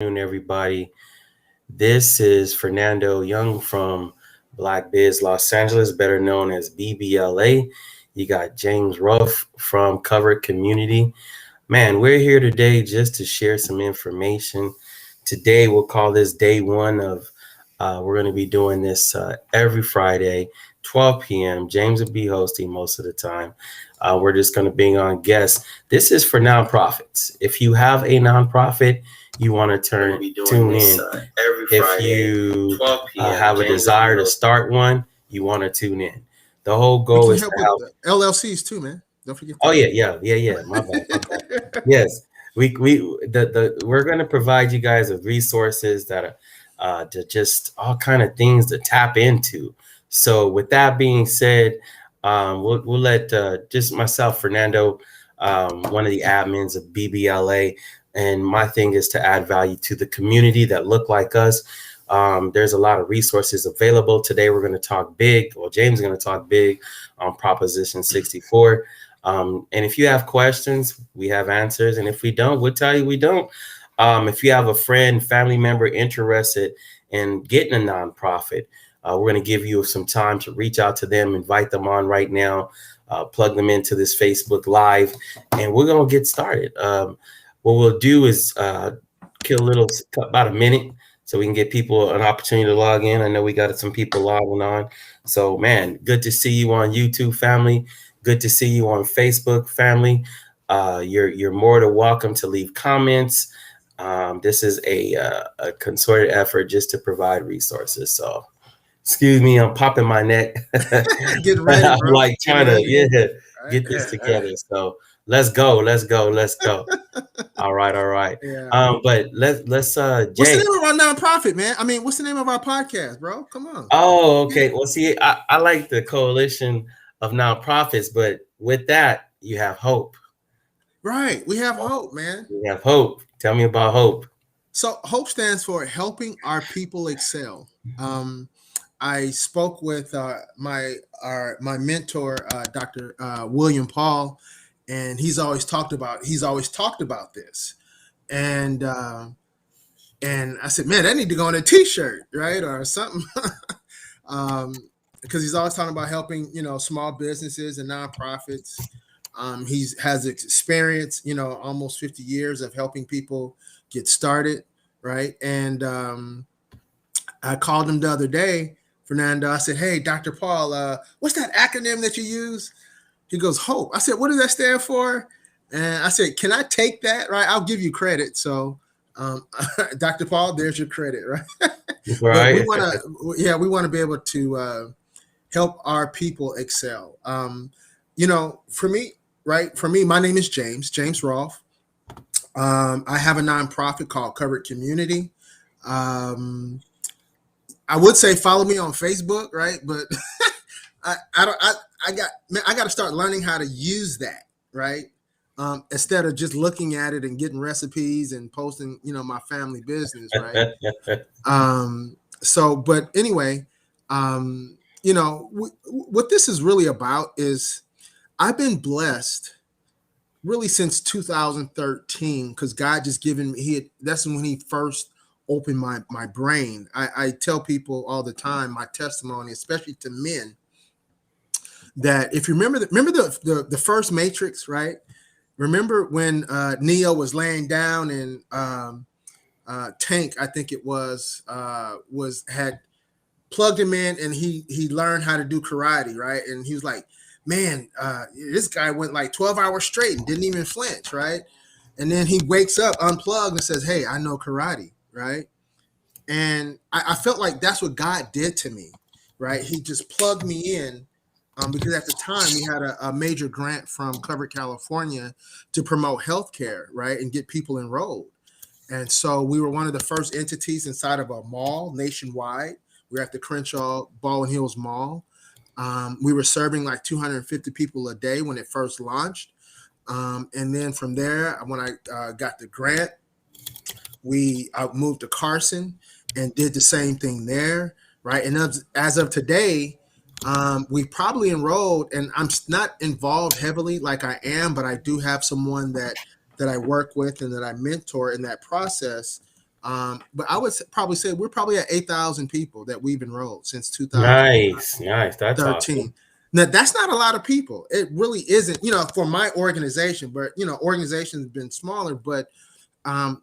afternoon, everybody. This is Fernando Young from Black Biz Los Angeles, better known as BBLA. You got James Ruff from Covered Community. Man, we're here today just to share some information. Today, we'll call this day one of, we're going to be doing this every Friday, 12 p.m. James will be hosting most of the time. We're just going to bring on guests. This is for nonprofits. If you have a nonprofit, you want to tune in. Every Friday, if you 12 p.m. Have a desire to start one, you want to tune in. The whole goal is to help LLCs too, man. Don't forget. Oh yeah. My bad. Yes, we're going to provide you guys with resources that are to just all kind of things to tap into. So with that being said, we'll let just myself, Fernando, one of the admins of BBLA, and my thing is to add value to the community that look like us. There's a lot of resources available. Today we're going to talk big, or James is going to talk big on Proposition 64. And if you have questions, we have answers. And if we don't, we'll tell you we don't. If you have a friend, family member interested in getting a nonprofit, we're going to give you some time to reach out to them, invite them on right now, plug them into this Facebook Live, and we're going to get started. What we'll do is kill a little, about a minute, so we can get people an opportunity to log in. I know we got some people logging on. So, man, good to see you on YouTube, family. Good to see you on Facebook, family. You're more than welcome to leave comments. This is a concerted effort just to provide resources. So, excuse me, I'm popping my neck. Get ready, bro. I'm like trying to get this together. So let's go. All right. Yeah. But let's What's the name of our nonprofit, man? I mean, what's the name of our podcast, bro? Come on. Oh, okay. Well, see, I like the coalition of nonprofits, but with that, you have hope. Right. We have hope, man. We have hope. Tell me about hope. So hope stands for helping our people excel. I spoke with my mentor, Dr. William Paul, and he's always talked about this. And I said, man, that need to go on a T-shirt, right, or something, because he's always talking about helping, small businesses and nonprofits. He has experience, almost 50 years of helping people get started, right? And I called him the other day, Fernando. I said, hey, Dr. Paul, what's that acronym that you use? He goes, HOPE. I said, what does that stand for? And I said, can I take that? Right? I'll give you credit. So, Dr. Paul, there's your credit, right? Right. We want to be able to help our people excel. For me, my name is James Rolfe. I have a nonprofit called Covered Community. I would say follow me on Facebook, right? But I got to start learning how to use that, right? Instead of just looking at it and getting recipes and posting, my family business, right? But anyway, what this is really about is I've been blessed really since 2013 because God just given me, that's when he first opened my brain. I tell people all the time, my testimony, especially to men, that if you remember the first Matrix, right? Remember when Neo was laying down and Tank, I think it was had plugged him in, and he learned how to do karate, right? And he was like, man, this guy went like 12 hours straight and didn't even flinch, right? And then he wakes up unplugged and says, hey, I know karate, right? And I felt like that's what God did to me, right? He just plugged me in because at the time we had a major grant from Covered California to promote healthcare, right? And get people enrolled. And so we were one of the first entities inside of a mall nationwide. We were at the Crenshaw Baldwin Hills Mall. We were serving like 250 people a day when it first launched. And then from there, when I got the grant, we moved to Carson and did the same thing there, right? And as of today, we probably enrolled, and I'm not involved heavily like I am, but I do have someone that I work with and that I mentor in that process. But I would probably say we're probably at 8,000 people that we've enrolled since Nice. That's 2013. awesome. Now that's not a lot of people. It really isn't, for my organization, but organizations have been smaller, but um,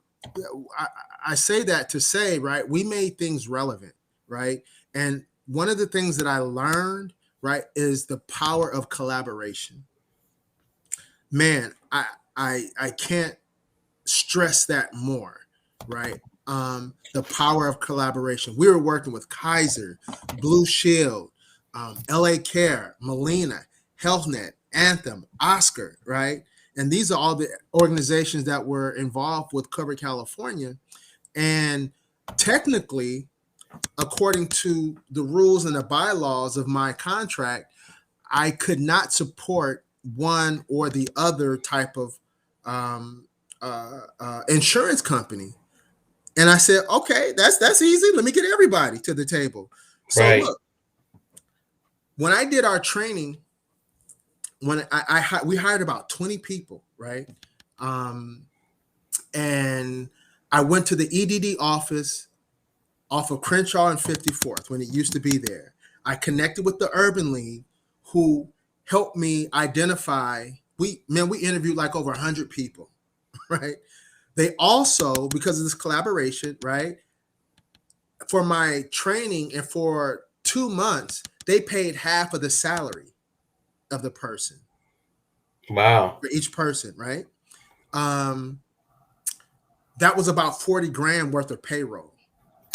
I say that to say, right, we made things relevant, right? And one of the things that I learned, right, is the power of collaboration. Man, I can't stress that more, right? The power of collaboration. We were working with Kaiser, Blue Shield, LA Care, Molina, HealthNet, Anthem, Oscar, right? And these are all the organizations that were involved with Covered California. And technically, according to the rules and the bylaws of my contract, I could not support one or the other type of insurance company. And I said, okay, that's easy. Let me get everybody to the table. So Right. look, when I did our training, when we hired about 20 people, right? And I went to the EDD office off of Crenshaw and 54th when it used to be there. I connected with the Urban League, who helped me identify. We interviewed like over 100 people, right? They also, because of this collaboration, right, for my training and for 2 months, they paid half of the salary of the person. Wow. For each person, right? That was about 40 grand worth of payroll.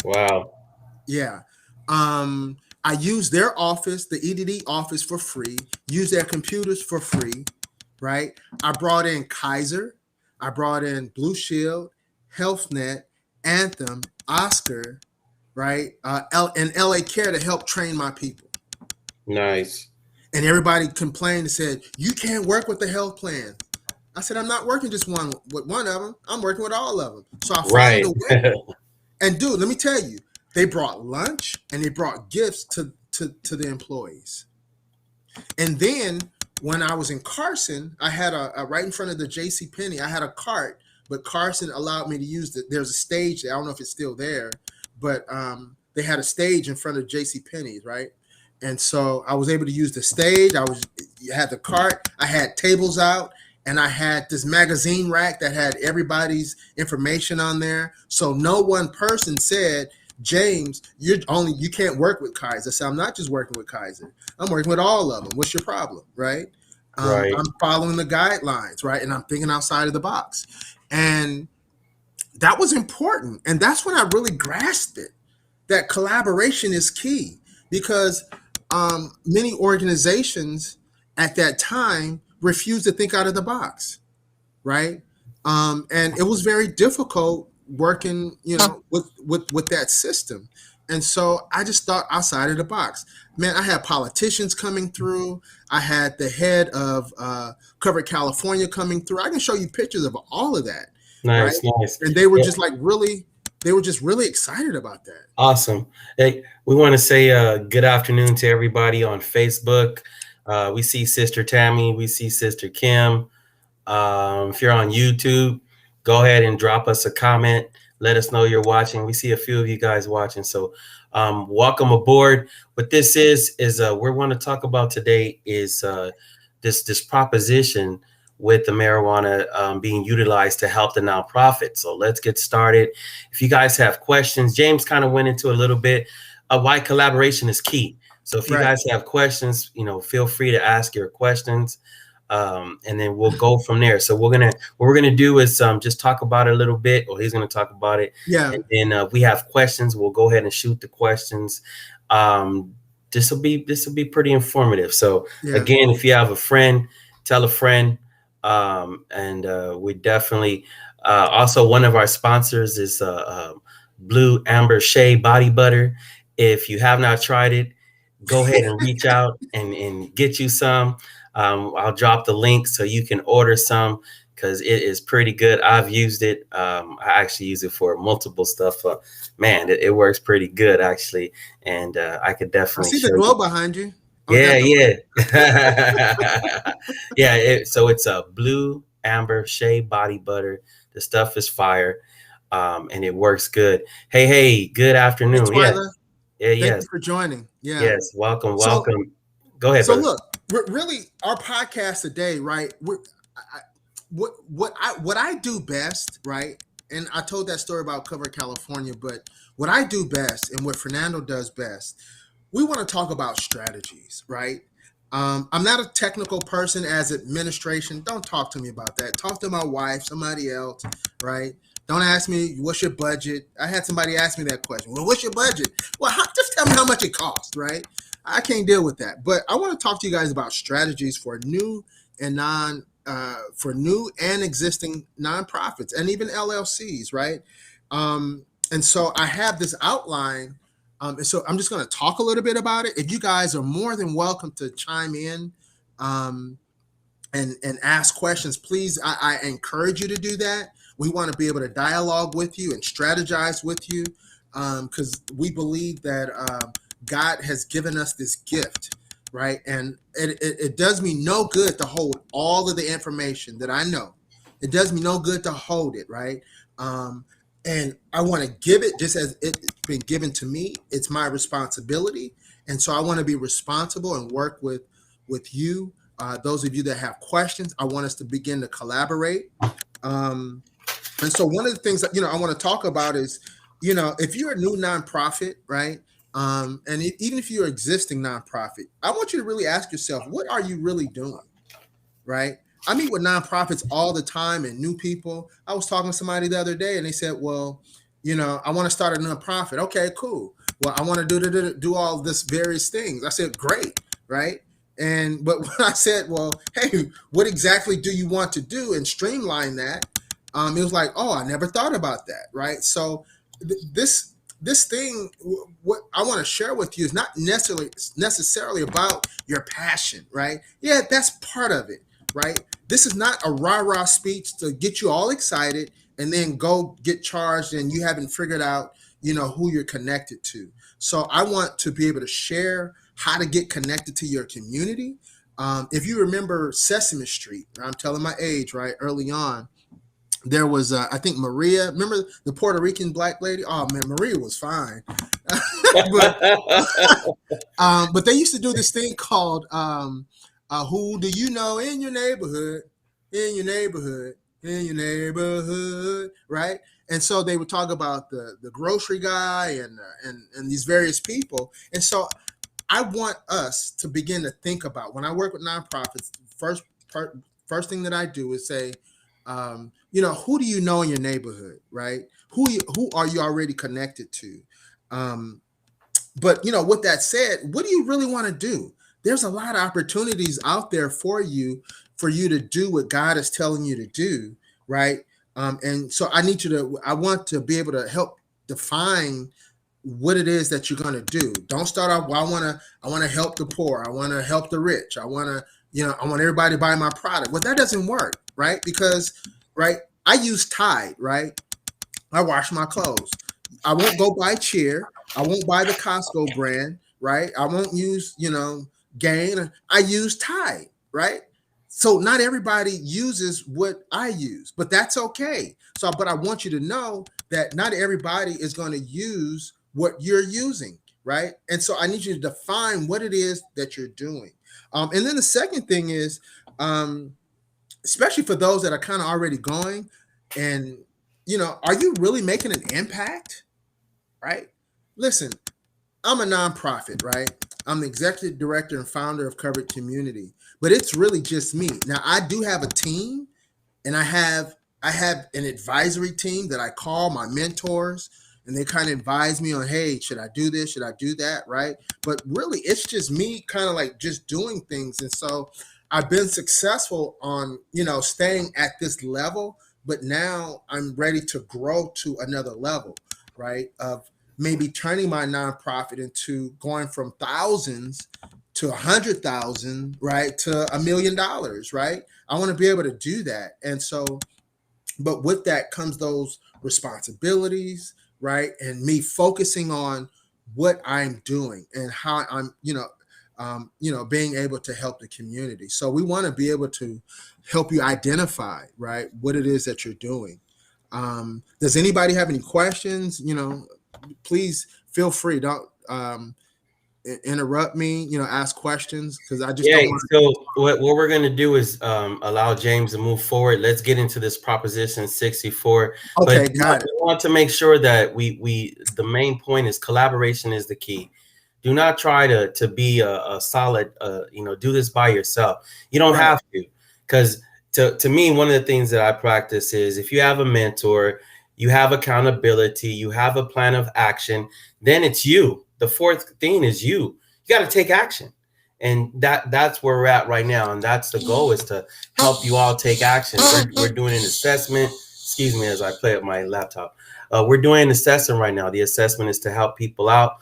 Wow. Yeah. I used their office, the EDD office, for free, used their computers for free, right? I brought in Kaiser, I brought in Blue Shield, HealthNet, Anthem, Oscar, right? And LA Care to help train my people. Nice. And everybody complained and said, you can't work with the health plan. I said, I'm not working just with one of them. I'm working with all of them. So I found a way. And dude, let me tell you, they brought lunch and they brought gifts to the employees. And then when I was in Carson, I had a right in front of the JCPenney, I had a cart, but Carson allowed me to use there's a stage there. I don't know if it's still there, but they had a stage in front of JCPenney's, right? And so I was able to use the stage. I had the cart, I had tables out, and I had this magazine rack that had everybody's information on there. So no one person said, James, you can't work with Kaiser. I said, I'm not just working with Kaiser. I'm working with all of them. What's your problem, right? Right. I'm following the guidelines, right? And I'm thinking outside of the box. And that was important. And that's when I really grasped it, that collaboration is key, because many organizations at that time refused to think out of the box, right? And it was very difficult working, with that system. And so I just thought outside of the box. Man, I had politicians coming through. I had the head of Covered California coming through. I can show you pictures of all of that. Nice, right? nice. And they were just like they were just really excited about that. Awesome. Hey, we want to say good afternoon to everybody on Facebook. We see Sister Tammy. We see Sister Kim. If you're on YouTube, go ahead and drop us a comment. Let us know you're watching. We see a few of you guys watching. So welcome aboard. What this is we want to talk about today is this proposition with the marijuana being utilized to help the nonprofit. So let's get started. If you guys have questions, James kind of went into a little bit of why collaboration is key. So if you guys have questions, feel free to ask your questions, and then we'll go from there. So what we're gonna do is just talk about it a little bit, or he's gonna talk about it. Yeah. And then if we have questions, we'll go ahead and shoot the questions. This will be pretty informative. So again, if you have a friend, tell a friend. And we definitely also, one of our sponsors is Blue Amber Shea Body Butter. If you have not tried it, go ahead and reach out and get you some. I'll drop the link so you can order some, because it is pretty good. I've used it. I actually use it for multiple stuff. Man, it works pretty good actually, and I could definitely see the glow behind you. Yeah. So it's a Blue Amber Shea Body Butter. The stuff is fire. and it works good. Hey, good Hey, afternoon. Yeah, Twyla, thank yes, you for joining. Yeah. yes. Welcome, So, welcome. Go ahead, so brother. look, really, our podcast today, right? What I do best, right? And I told that story about Cover California, but what I do best and what Fernando does best, we want to talk about strategies, right? I'm not a technical person as administration. Don't talk to me about that. Talk to my wife, somebody else, right? Don't ask me what's your budget. I had somebody ask me that question. Well, what's your budget? Well, just tell me how much it costs, right? I can't deal with that. But I want to talk to you guys about strategies for new and for new and existing nonprofits and even LLCs, right? And so I have this outline, and so I'm just going to talk a little bit about it. If you guys are more than welcome to chime in um, and ask questions, please, I encourage you to do that. We want to be able to dialogue with you and strategize with you because we believe that God has given us this gift, right? And it does me no good to hold all of the information that I know. It does me no good to hold it, right? And I want to give it just as it's been given to me. It's my responsibility, and so I want to be responsible and work with you. Those of you that have questions, I want us to begin to collaborate. Um, and so one of the things that I want to talk about is, if you're a new nonprofit, right? And even if you're an existing nonprofit, I want you to really ask yourself, what are you really doing, right? I meet with nonprofits all the time and new people. I was talking to somebody the other day and they said, well, I want to start a nonprofit. Okay, cool. Well, I want to do all this various things. I said, great, right? But when I said, well, hey, what exactly do you want to do and streamline that? It was like, oh, I never thought about that, right? So this thing, what I want to share with you is not necessarily about your passion, right? Yeah, that's part of it, right? This is not a rah-rah speech to get you all excited and then go get charged and you haven't figured out, who you're connected to. So I want to be able to share how to get connected to your community. If you remember Sesame Street, I'm telling my age, right? Early on, there was I think Maria. Remember the Puerto Rican black lady? Oh man, Maria was fine. but but they used to do this thing called who do you know in your neighborhood, in your neighborhood, in your neighborhood, right? And so they would talk about the grocery guy and these various people. And so I want us to begin to think about, when I work with nonprofits, first thing that I do is say, who do you know in your neighborhood, right? Who are you already connected to? But with that said, what do you really want to do? There's a lot of opportunities out there for you to do what God is telling you to do, right? And so I want to be able to help define what it is that you're going to do. Don't start off, well, I want to help the poor. I want to help the rich. I want everybody to buy my product. Well, that doesn't work, right? Because, right, I use Tide, right? I wash my clothes. I won't go buy Cheer. I won't buy the Costco brand, right? I won't use, Gain. I use Tide, right? So not everybody uses what I use, but that's okay. But I want you to know that not everybody is going to use what you're using, right? And so I need you to define what it is that you're doing. And then the second thing is, especially for those that are kind of already going, and are you really making an impact, right? Listen, I'm a nonprofit, right? I'm the executive director and founder of Covered Community, but it's really just me. Now, I do have a team, and I have an advisory team that I call my mentors, and they kind of advise me on, hey, should I do this? Should I do that? Right? But really, it's just me kind of like just doing things. And so I've been successful on, staying at this level, but now I'm ready to grow to another level, right? Of maybe turning my nonprofit into going from thousands to 100,000, right? To $1 million, right? I want to be able to do that. And so, but with that comes those responsibilities, right? And me focusing on what I'm doing and how I'm, being able to help the community. So we want to be able to help you identify, right, what it is that you're doing. Does anybody have any questions? Please feel free. Don't interrupt me. Ask questions, because I just Yeah. don't want So what we're going to do is allow James to move forward. Let's get into this Proposition 64. to. But Okay, got it. we want to make sure that the main point is collaboration is the key. Do not try to be a solid, do this by yourself. You don't Right. have to, because to me, one of the things that I practice is if you have a mentor, you have accountability, you have a plan of action, then it's you. The fourth thing is you. You got to take action. And that's where we're at right now. And that's the goal, is to help you all take action. We're doing an assessment. Excuse me as I play up my laptop. We're doing an assessment right now. The assessment is to help people out.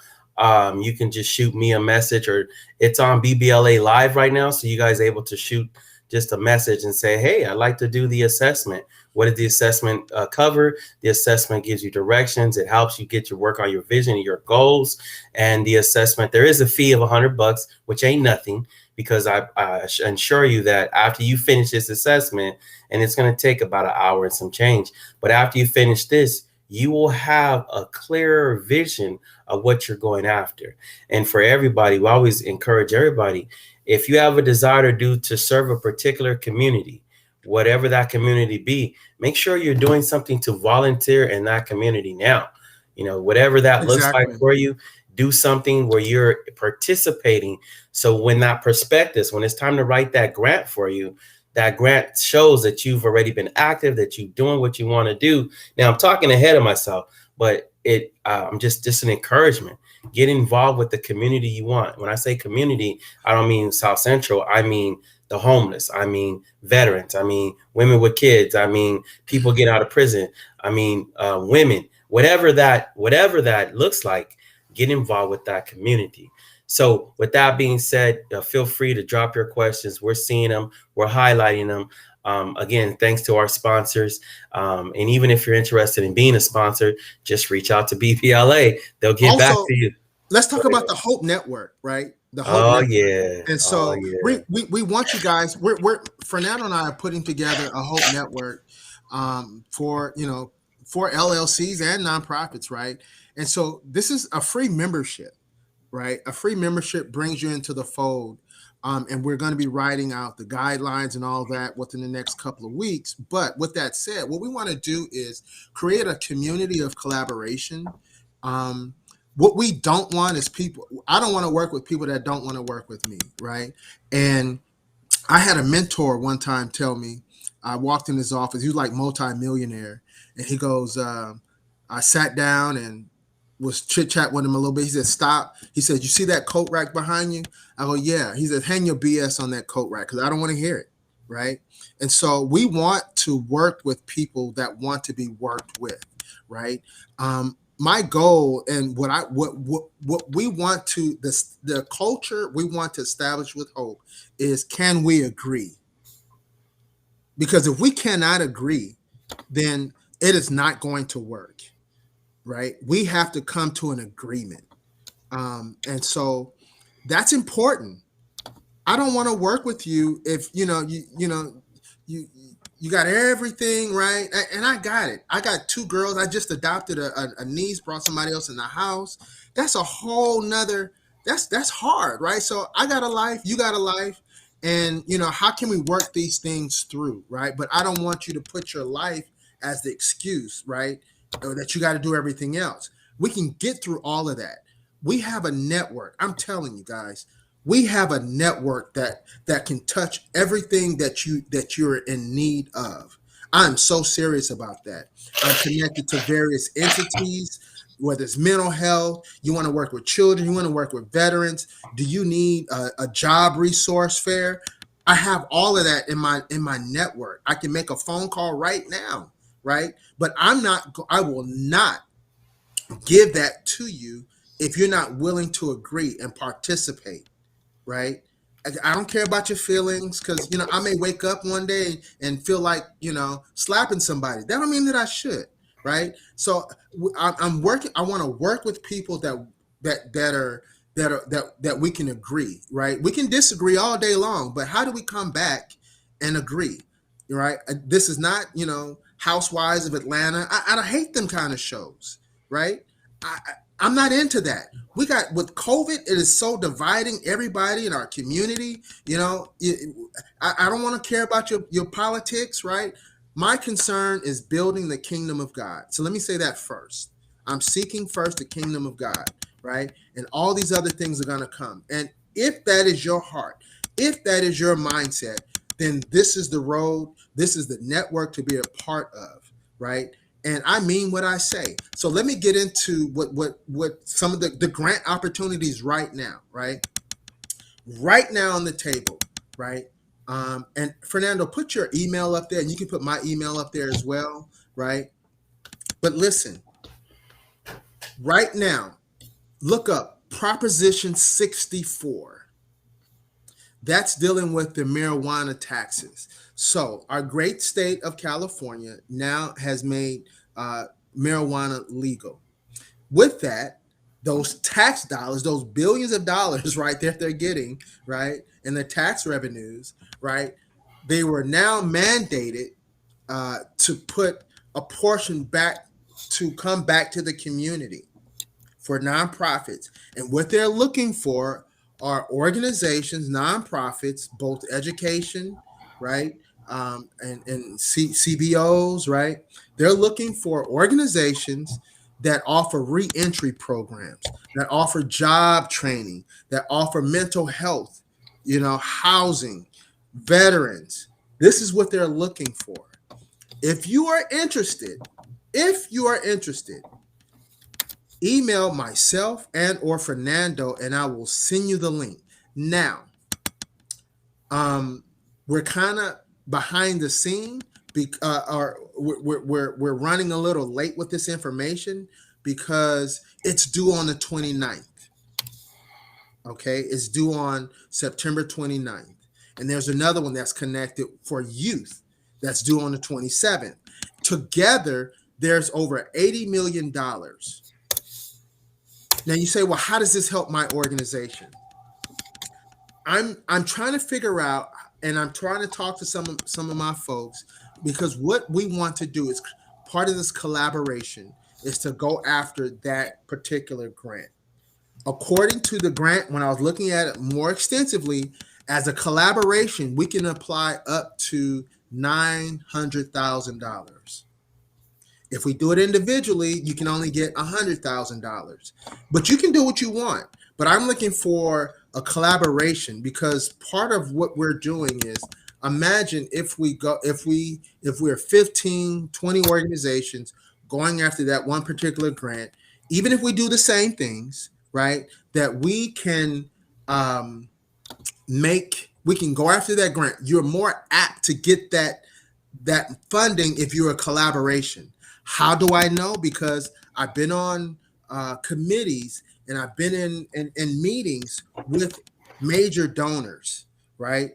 You can just shoot me a message, or it's on BBLA Live right now. So you guys are able to shoot just a message and say, hey, I'd like to do the assessment. What did the assessment cover? The assessment gives you directions. It helps you get your work on your vision and your goals. And the assessment, there is a fee of $100, which ain't nothing, because I assure you that after you finish this assessment, and it's going to take about an hour and some change, but after you finish this, you will have a clearer vision of what you're going after. And for everybody, we always encourage everybody, if you have a desire to serve a particular community, whatever that community be, make sure you're doing something to volunteer in that community now. Whatever that looks like Exactly. for you, do something where you're participating. So when it's time to write that grant for you, that grant shows that you've already been active, that you're doing what you want to do. Now I'm talking ahead of myself, but I'm just an encouragement. Get involved with the community you want. When I say community, I don't mean South Central. I mean the homeless. I mean veterans. I mean women with kids. I mean people get out of prison. I mean women. Whatever that looks like, get involved with that community. So with that being said, feel free to drop your questions. We're seeing them. We're highlighting them. Again, thanks to our sponsors. And even if you're interested in being a sponsor, just reach out to BPLA. They'll get back Also, to you. let's talk about the Hope Network, right? The Hope Oh, Network. yeah. And Oh, so yeah. we want you guys. We're Fernando and I are putting together a Hope Network for LLCs and nonprofits, right? And so this is a free membership, right? A free membership brings you into the fold. And we're going to be writing out the guidelines and all that within the next couple of weeks. But with that said, what we want to do is create a community of collaboration. What we don't want is people. I don't want to work with people that don't want to work with me, right? And I had a mentor one time tell me, I walked in his office, he was like multi-millionaire, and he goes, I sat down and was chit-chat with him a little bit. He said, stop. He said, you see that coat rack behind you? I go, yeah. He said, hang your BS on that coat rack, because I don't want to hear it, right? And so we want to work with people that want to be worked with, right? My goal and what we want to, the culture we want to establish with Hope is, can we agree? Because if we cannot agree, then it is not going to work, right? We have to come to an agreement. And so that's important. I don't want to work with you if you got everything right, and I got it. I got 2 girls. I just adopted a niece, brought somebody else in the house. That's a whole nother. That's hard, right? So I got a life, you got a life, and how can we work these things through, right? But I don't want you to put your life as the excuse, right? Or that you got to do everything else. We can get through all of that. We have a network. I'm telling you guys, we have a network that can touch everything that you're in need of. I'm so serious about that. I'm connected to various entities, whether it's mental health, you want to work with children, you want to work with veterans. Do you need a job resource fair? I have all of that in my network. I can make a phone call right now, right? But I will not give that to you if you're not willing to agree and participate, right? I don't care about your feelings, because I may wake up one day and feel like slapping somebody. That don't mean that I should, right? So I'm working. I want to work with people that we can agree, right? We can disagree all day long, but how do we come back and agree, right? This is not Housewives of Atlanta. I hate them kind of shows, right? I'm not into that. We got with COVID, it is so dividing everybody in our community. I don't want to care about your politics, right? My concern is building the kingdom of God. So let me say that first. I'm seeking first the kingdom of God, right? And all these other things are going to come. And if that is your heart, if that is your mindset, then this is the road, this is the network to be a part of, right? And I mean what I say. So let me get into what some of the grant opportunities right now, right? Right now on the table, right? And Fernando, put your email up there, and you can put my email up there as well, right? But listen, right now, look up Proposition 64. That's dealing with the marijuana taxes. So our great state of California now has made marijuana legal. With that, those tax dollars, those billions of dollars, right, that they're getting, right, and the tax revenues, right, they were now mandated to put a portion back to come back to the community for nonprofits. And what they're looking for are organizations, nonprofits, both education, right, and CBOs, right? They're looking for organizations that offer reentry programs, that offer job training, that offer mental health, housing, veterans. This is what they're looking for. If you are interested, email myself and or Fernando, and I will send you the link. Now, we're kind of behind the scene, or we're running a little late with this information because it's due on the 29th. Okay, it's due on September 29th. And there's another one that's connected for youth that's due on the 27th. Together, there's over $80 million. Now you say, well, how does this help my organization? I'm trying to figure out, and I'm trying to talk to some of my folks, because what we want to do is part of this collaboration is to go after that particular grant. According to the grant, when I was looking at it more extensively, as a collaboration, we can apply up to $900,000. If we do it individually, you can only get $100,000, but you can do what you want. But I'm looking for a collaboration, because part of what we're doing is, imagine if we're 15, 20 organizations going after that one particular grant, even if we do the same things, right, that we can we can go after that grant. You're more apt to get that funding if you're a collaboration. How do I know? Because I've been on committees, and I've been in meetings with major donors, right?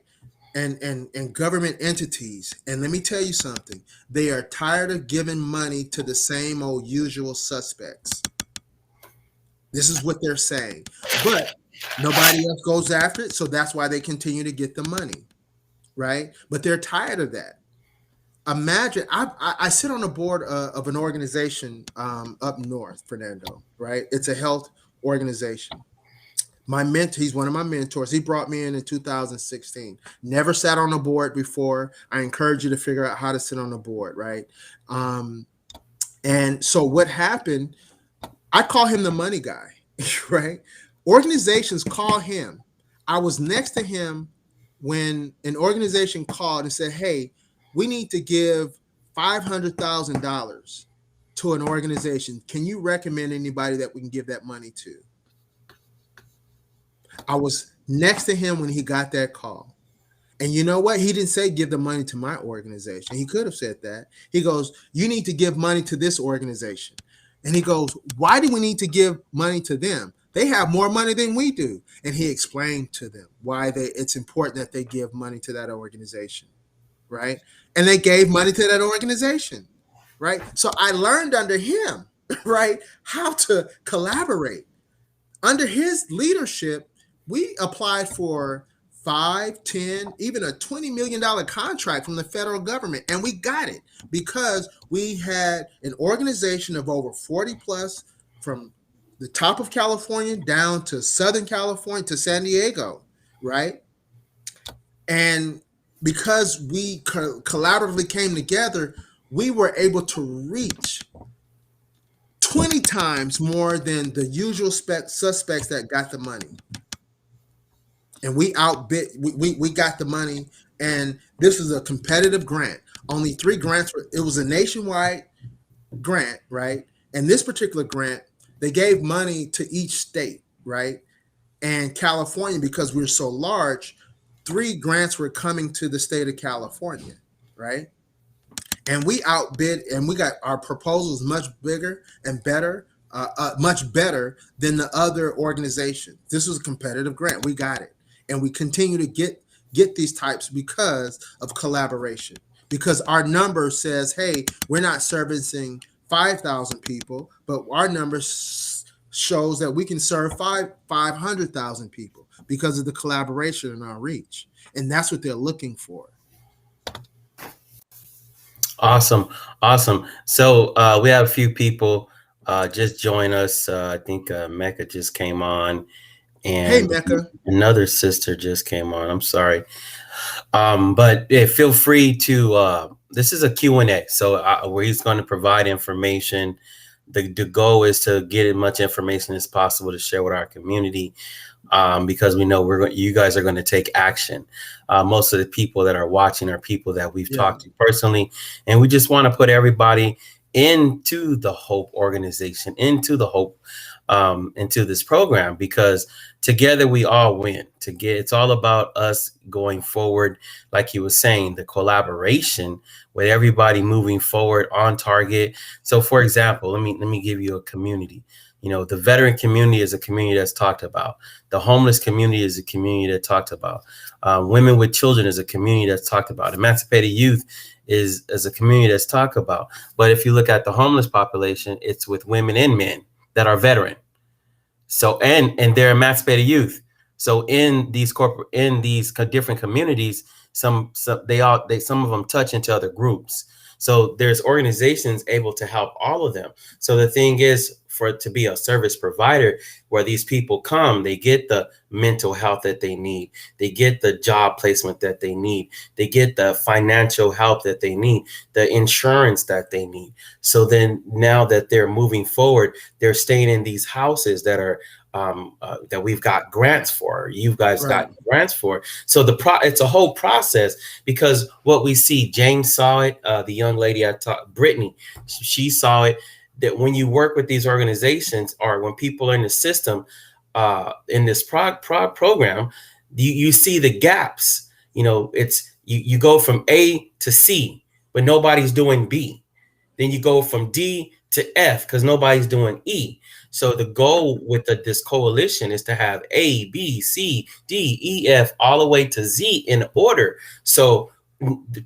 And government entities. And let me tell you something. They are tired of giving money to the same old usual suspects. This is what they're saying. But nobody else goes after it, so that's why they continue to get the money, right? But they're tired of that. Imagine, I sit on the board of an organization up north, Fernando, right? It's a health organization. He's one of my mentors. He brought me in 2016. Never sat on a board before. I encourage you to figure out how to sit on a board, right? And so what happened, I call him the money guy, right? Organizations call him. I was next to him when an organization called and said, hey, we need to give $500,000 to an organization. Can you recommend anybody that we can give that money to? I was next to him when he got that call. And you know what? He didn't say give the money to my organization. He could have said that. He goes, you need to give money to this organization. And he goes, why do we need to give money to them? They have more money than we do. And he explained to them why it's important that they give money to that organization, right? And they gave money to that organization, right? So I learned under him, right, how to collaborate. Under his leadership, we applied for 5, 10, even a $20 million contract from the federal government. And we got it because we had an organization of over 40 plus from the top of California down to Southern California to San Diego, right? And because we collaboratively came together, we were able to reach 20 times more than the usual suspects that got the money. And we outbid, we got the money. And this is a competitive grant. Only 3 grants it was a nationwide grant, right? And this particular grant, they gave money to each state, right? And California, because we're so large, 3 grants were coming to the state of California, right? And we outbid, and we got our proposals much bigger and better, much better than the other organization. This was a competitive grant. We got it. And we continue to get these types because of collaboration. Because our number says, hey, we're not servicing 5,000 people, but our number shows that we can serve 500,000 people because of the collaboration and our reach. And that's what they're looking for. Awesome. So we have a few people just join us. I think Mecca just came on, and hey, Mecca. Another sister just came on. I'm sorry, but yeah, feel free to. This is a Q&A, so where he's going to provide information. The goal is to get as much information as possible to share with our community. Because we know you guys are going to take action. Most of the people that are watching are people that we've talked to personally, and we just want to put everybody into the Hope organization, into the Hope, into this program, because together we all win. It's all about us going forward, like he was saying, the collaboration with everybody moving forward on target. So, for example, let me give you a community. You know, the veteran community is a community that's talked about. The homeless community is a community that's talked about. Women with children is a community that's talked about. Emancipated youth is a community that's talked about. But if you look at the homeless population, it's with women and men that are veteran. So and they're emancipated youth. So in these different communities, some of them touch into other groups. So there's organizations able to help all of them. So the thing is, for it to be a service provider where these people come, they get the mental health that they need. They get the job placement that they need. They get the financial help that they need, the insurance that they need. So then now that they're moving forward, they're staying in these houses that are that we've got grants for. You guys got grants for. So it's a whole process, because what we see, James saw it, the young lady I talked, Brittany, she saw it, that when you work with these organizations, or when people are in the system, in this program, you see the gaps. You know, it's you go from A to C, but nobody's doing B. Then you go from D to F because nobody's doing E. So the goal with this coalition is to have A, B, C, D, E, F, all the way to Z in order. So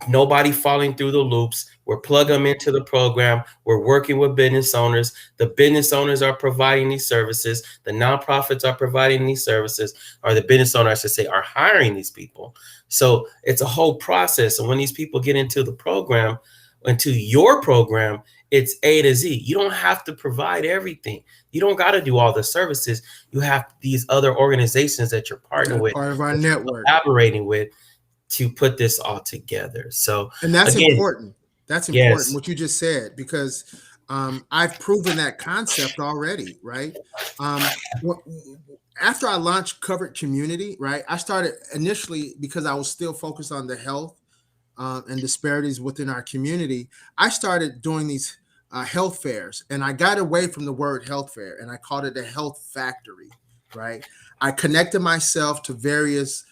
nobody falling through the loops. We're plugging them into the program. We're working with business owners. The business owners are providing these services. The nonprofits are providing these services, or the business owner, I should say, are hiring these people. So it's a whole process. And when these people get into the program, into your program, it's A to Z. You don't have to provide everything. You don't got to do all the services. You have these other organizations that you're partnering with, part of our network, collaborating with, to put this all together. So, and that's important. That's important, what you just said, because I've proven that concept already, right? After I launched Covered Community, right, I started initially because I was still focused on the health and disparities within our community. I started doing these health fairs, and I got away from the word health fair, and I called it a health factory, right? I connected myself to various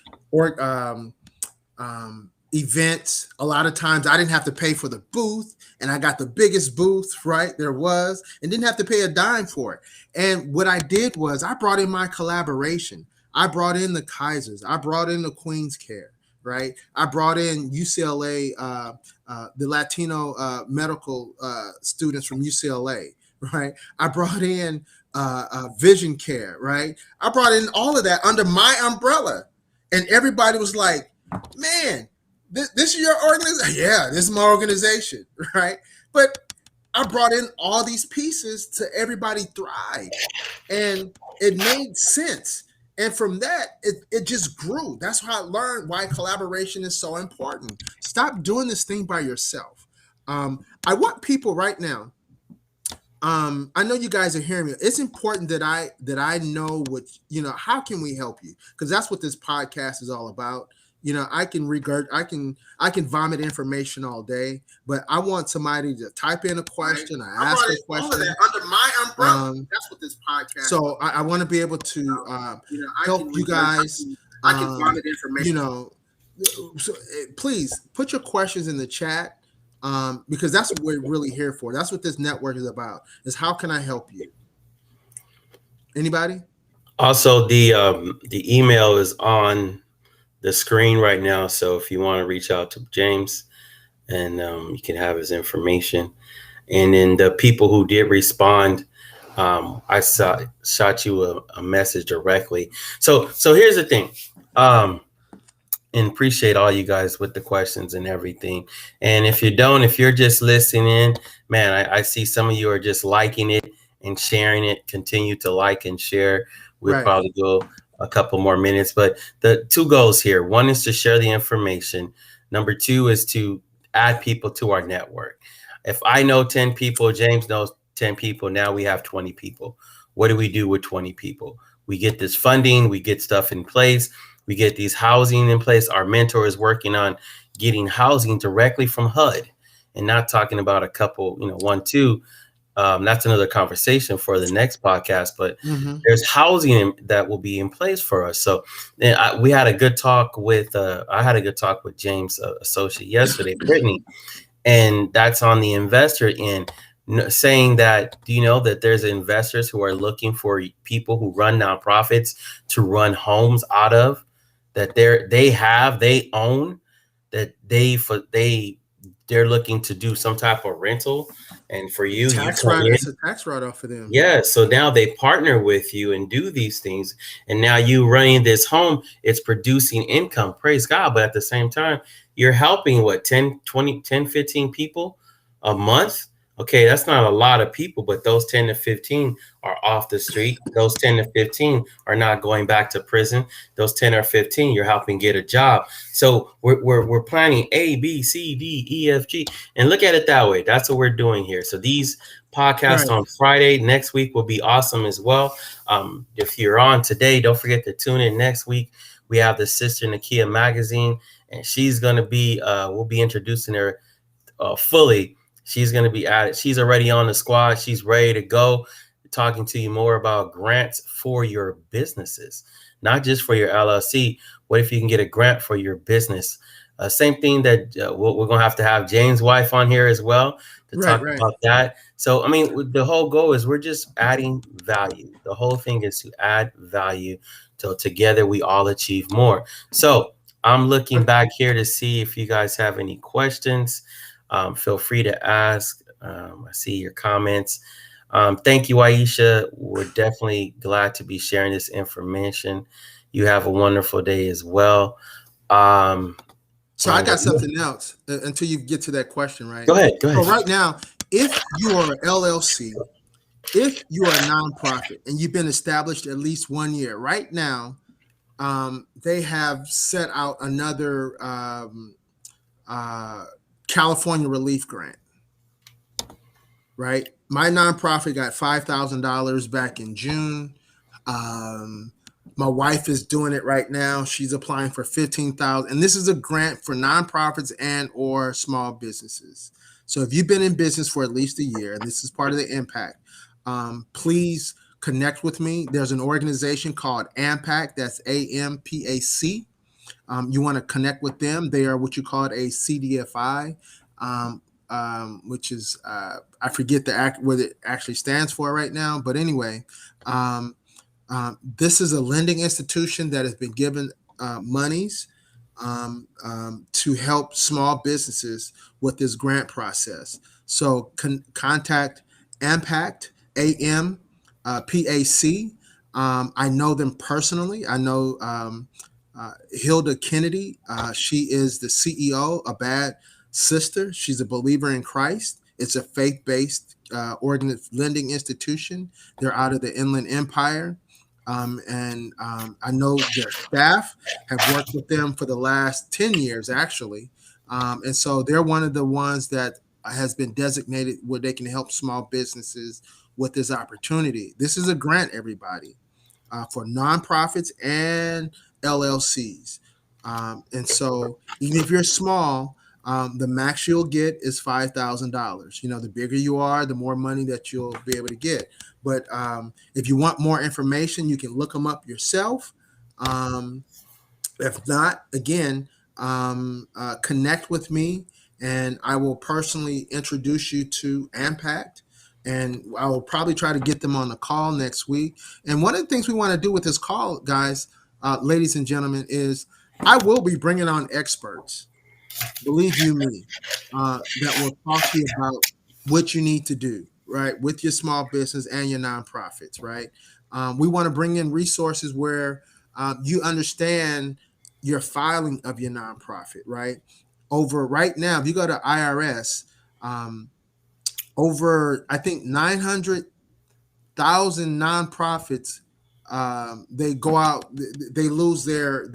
events. A lot of times I didn't have to pay for the booth, and I got the biggest booth, right, there was, and didn't have to pay a dime for it. And what I did was I brought in my collaboration. I brought in the Kaisers. I brought in the Queen's Care, right? I brought in UCLA, the Latino medical students from UCLA, right? I brought in Vision Care, right? I brought in all of that under my umbrella. And everybody was like, man, this is your organization? Yeah, this is my organization, right? But I brought in all these pieces to everybody thrive. And it made sense. And from that, it just grew. That's how I learned why collaboration is so important. Stop doing this thing by yourself. I want people right now. I know you guys are hearing me. It's important that I know what, how can we help you? Because that's what this podcast is all about. I can vomit information all day, but I want somebody to type in a question or ask a question under my umbrella. That's what this podcast. So I want to be able to help you guys. I can vomit information. So please put your questions in the chat. Because that's what we're really here for. That's what this network is about, is how can I help you? Anybody? Also, the email is on the screen right now. So if you want to reach out to James, and you can have his information. And then the people who did respond, I shot you a message directly. So here's the thing. And appreciate all you guys with the questions and everything. And if you're just listening in, man, I see some of you are just liking it and sharing it. Continue to like and share. We'll probably go a couple more minutes, but the two goals here: one is to share the information. Number two is to add people to our network. If I know 10 people, James knows 10 people. Now we have 20 people. What do we do with 20 people? We get this funding, we get stuff in place. We get these housing in place. Our mentor is working on getting housing directly from HUD and not talking about a couple, 1, 2. That's another conversation for the next podcast, but there's housing that will be in place for us. So we had a good talk with, I had a good talk with James, associate yesterday, Brittany, and that's on the investor end, saying that, do you know that there's investors who are looking for people who run nonprofits to run homes out of, that they own, that they're looking to do some type of rental, and for you, it's a tax write-off for them. Yeah, so now they partner with you and do these things, and now you running this home, it's producing income. Praise God. But at the same time, you're helping 10, 20, 10, 15 people a month. Okay, that's not a lot of people, but those 10 to 15 are off the street. Those 10 to 15 are not going back to prison. Those 10 or 15, you're helping get a job. So we're planning A, B, C, D, E, F, G, and look at it that way. That's what we're doing here. So these podcasts on Friday next week will be awesome as well. If you're on today, don't forget to tune in next week. We have the Sister Nakia magazine, and she's going to be, we'll be introducing her fully. She's going to be added. She's already on the squad. She's ready to go, talking to you more about grants for your businesses, not just for your LLC. What if you can get a grant for your business? Same thing that we're going to have James' wife on here as well to talk about that. So, I mean, the whole goal is we're just adding value. The whole thing is to add value till together we all achieve more. So I'm looking back here to see if you guys have any questions. Feel free to ask. I see your comments. Thank you, Aisha. We're definitely glad to be sharing this information. You have a wonderful day as well. So I got something else until you get to that question, right? Go ahead. So right now, if you are an LLC, if you are a nonprofit and you've been established at least 1 year, right now, they have set out another California relief grant, right? My nonprofit got $5,000 back in June. My wife is doing it right now. She's applying for $15,000, and this is a grant for nonprofits and or small businesses. So if you've been in business for at least a year, and this is part of the impact, please connect with me. There's an organization called AMPAC. That's AMPAC. You want to connect with them. They are what you call a CDFI, which is I forget what it actually stands for right now. But anyway, this is a lending institution that has been given monies to help small businesses with this grant process. So contact AMPAC, AMPAC. I know them personally. I know Hilda Kennedy. She is the CEO of Bad Sister. She's a believer in Christ. It's a faith-based lending institution. They're out of the Inland Empire. I know their staff have worked with them for the last 10 years, actually. And so they're one of the ones that has been designated where they can help small businesses with this opportunity. This is a grant, everybody, for nonprofits and LLCs. And so even if you're small, the max you'll get is $5,000. You know, the bigger you are, the more money that you'll be able to get. But if you want more information, you can look them up yourself. If not, again, connect with me and I will personally introduce you to Impact. And I will probably try to get them on the call next week. And one of the things we want to do with this call, guys, ladies and gentlemen, is I will be bringing on experts, believe you me, that will talk to you about what you need to do, right, with your small business and your nonprofits, right? We want to bring in resources where you understand your filing of your nonprofit, right? Over right now, if you go to IRS, over I think 900,000 nonprofits, they go out, they lose their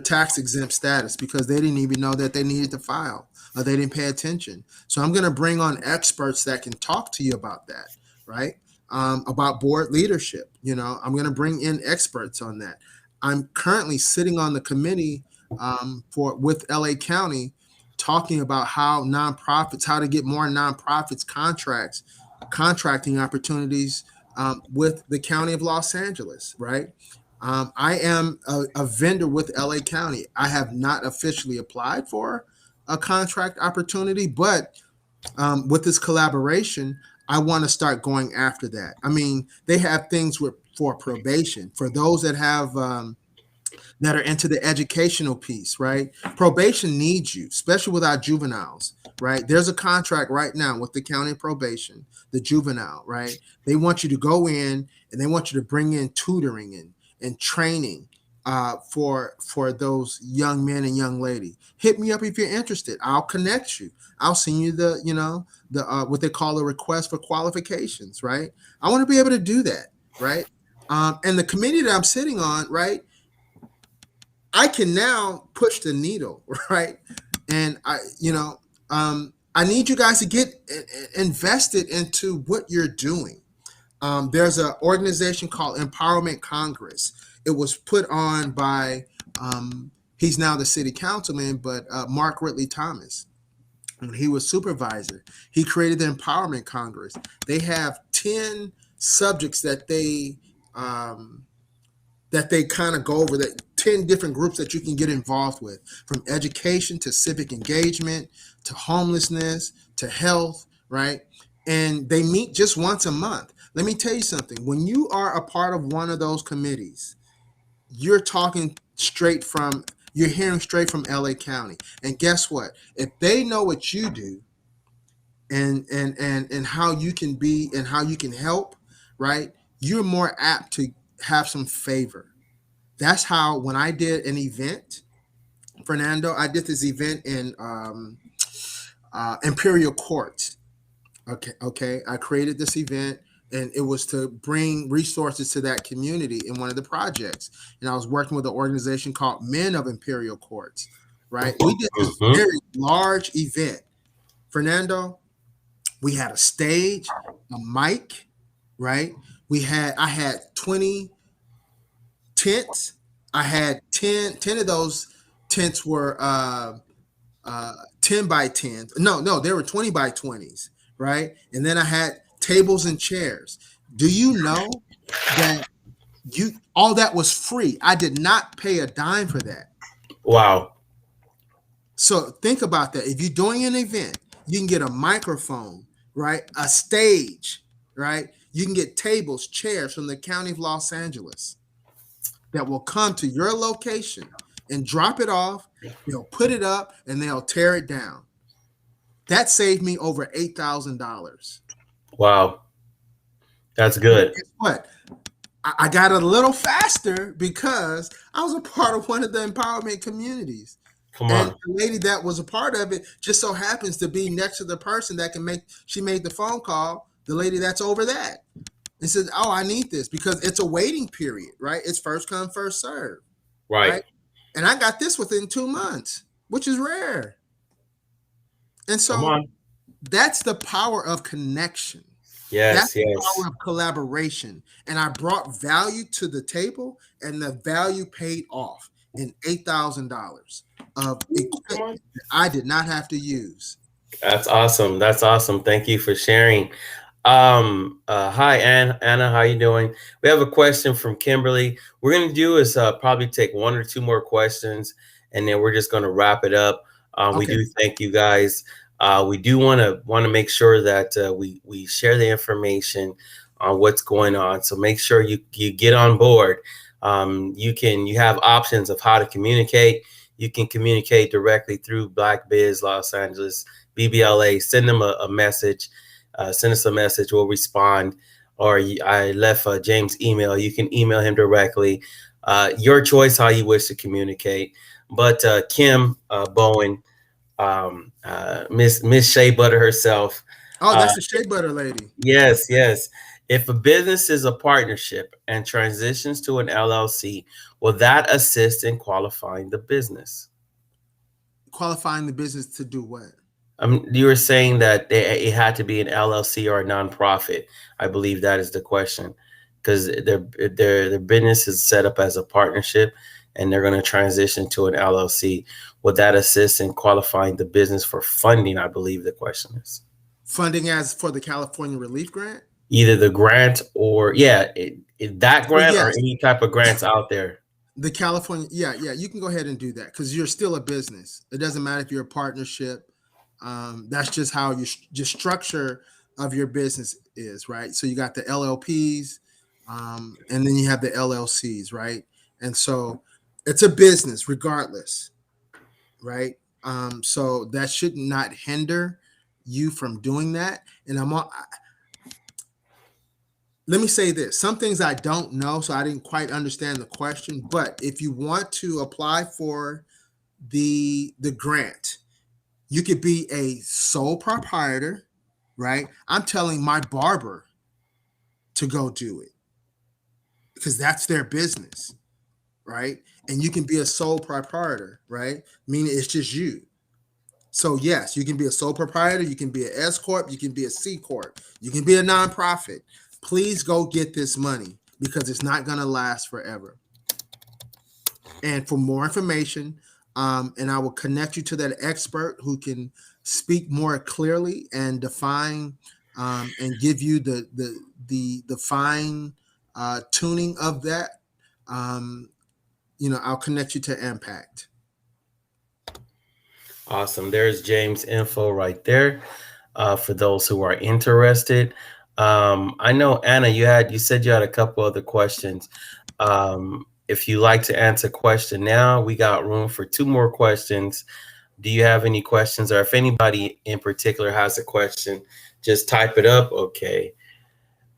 tax exempt status because they didn't even know that they needed to file or they didn't pay attention. So I'm going to bring on experts that can talk to you about that, right? About board leadership. You know, I'm going to bring in experts on that. I'm currently sitting on the committee with LA County, talking about how to get more nonprofits contracting opportunities with the County of Los Angeles, right? I am a vendor with LA County. I have not officially applied for a contract opportunity, but with this collaboration, I want to start going after that. I mean, they have things for probation for those that have that are into the educational piece, right? Probation needs you, especially with our juveniles, right? There's a contract right now with the county probation, the juvenile, right? They want you to go in and they want you to bring in tutoring and training for those young men and young lady. Hit me up if you're interested. I'll connect you. I'll send you the what they call a request for qualifications, right? I want to be able to do that, right? And the committee that I'm sitting on, right? I can now push the needle, right? And I need you guys to get invested into what you're doing. There's an organization called Empowerment Congress. It was put on by, he's now the city councilman, but Mark Ridley Thomas. When he was supervisor, he created the Empowerment Congress. They have 10 subjects that they kind of go over, that 10 different groups that you can get involved with, from education to civic engagement to homelessness to health, right? And they meet just once a month. Let me tell you something. When you are a part of one of those committees, you're hearing straight from LA County. And guess what? If they know what you do and how you can be and how you can help, right? You're more apt to have some favor. That's how, when I did an event, Fernando, I did this event in Imperial Court. Okay. I created this event, and it was to bring resources to that community in one of the projects. And I was working with an organization called Men of Imperial Courts, right? We did this very large event. Fernando, we had a stage, a mic, right? I had 20 tents. I had 10 of those tents were 10 by 10s. No, they were 20 by 20s, right? And then I had tables and chairs. Do you know that all that was free? I did not pay a dime for that. Wow. So think about that. If you're doing an event, you can get a microphone, right? A stage, right? You can get tables, chairs from the County of Los Angeles that will come to your location and drop it off. They'll put it up and they'll tear it down. That saved me over $8,000. Wow. That's good. Guess what? I got a little faster because I was a part of one of the empowerment communities. Come And on. the lady that was a part of it just so happens to be next to the person that can make, she made the phone call, the lady that's over that, and said, oh, I need this because it's a waiting period, right? It's first come, first serve, Right. right? And I got this within 2 months, which is rare. And Come so on. that's the power of connection. That's Yes, the yes. power of collaboration. And I brought value to the table, and the value paid off in $8,000 of Come equipment on. that I did not have to use. That's awesome. That's awesome. Thank you for sharing. Hi, Anna, how you doing? We have a question from Kimberly. We're going to do is probably take one or two more questions, and then we're just going to wrap it up. We Okay. do thank you guys. We do want to make sure that we share the information on what's going on. So make sure you get on board. You have options of how to communicate. You can communicate directly through Black Biz Los Angeles BBLA. Send them a message. Send us a message. We'll respond. Or I left James' email. You can email him directly. Your choice how you wish to communicate. But Kim Bowen, Miss Shea Butter herself. Oh, that's the shea butter lady. Yes, yes. If a business is a partnership and transitions to an LLC, will that assist in qualifying the business? Qualifying the business to do what? You were saying that it had to be an LLC or a nonprofit. I believe that is the question, because their business is set up as a partnership, and they're going to transition to an LLC. Would that assist in qualifying the business for funding? I believe the question is Funding as for the California Relief Grant? either the grant or that Oh, grant or yes. any type of grants out there. The California, yeah, you can go ahead and do that because you're still a business. It doesn't matter if you're a partnership. That's just how your structure of your business is, right? So you got the LLPs, and then you have the LLCs, right? And so it's a business regardless, right? So that should not hinder you from doing that. And let me say this, some things I don't know, so I didn't quite understand the question. But if you want to apply for the grant, you could be a sole proprietor, right? I'm telling my barber to go do it because that's their business, right? And you can be a sole proprietor, right? Meaning it's just you. So yes, you can be a sole proprietor, you can be an S corp, you can be a C corp, you can be a nonprofit. Please go get this money because it's not going to last forever. And for more information, and I will connect you to that expert who can speak more clearly and define, and give you the fine tuning of that. I'll connect you to Impact. Awesome. There's James' info right there. For those who are interested. I know Anna, you said you had a couple other questions. If you like to answer a question now, we got room for two more questions. Do you have any questions, or if anybody in particular has a question, just type it up. Okay.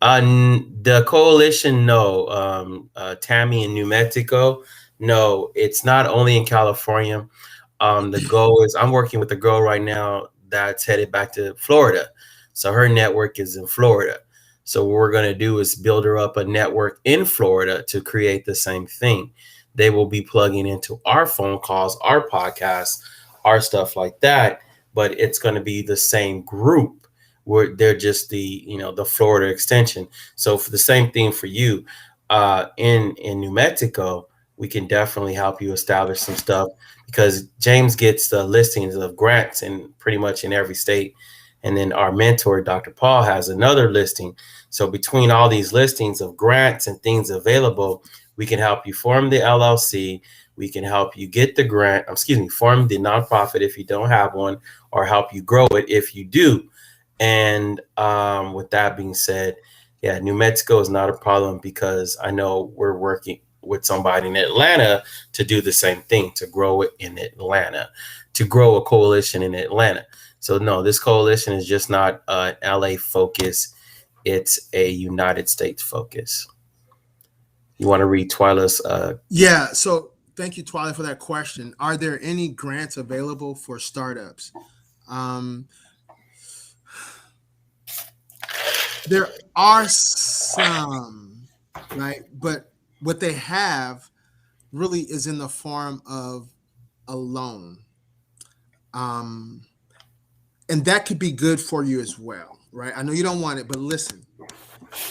The coalition, no. Tammy in New Mexico, no. It's not only in California. The goal is I'm working with a girl right now that's headed back to Florida. So her network is in Florida. So what we're going to do is build her up a network in Florida to create the same thing. They will be plugging into our phone calls, our podcasts, our stuff like that, but it's going to be the same group where they're just the Florida extension. So for the same thing for you, in New Mexico, we can definitely help you establish some stuff because James gets the listings of grants in pretty much in every state. And then our mentor, Dr. Paul, has another listing. So between all these listings of grants and things available, we can help you form the LLC. We can help you get the grant, form the nonprofit if you don't have one, or help you grow it if you do. And with that being said, yeah, New Mexico is not a problem because I know we're working with somebody in Atlanta to do the same thing, to grow it in Atlanta, to grow a coalition in Atlanta. So no, this coalition is just not an LA focus. It's a United States focus. You want to read Twyla's? Yeah. So thank you, Twilight, for that question. Are there any grants available for startups? Um, there are some, right? But what they have really is in the form of a loan. And that could be good for you as well, right? I know you don't want it, but listen.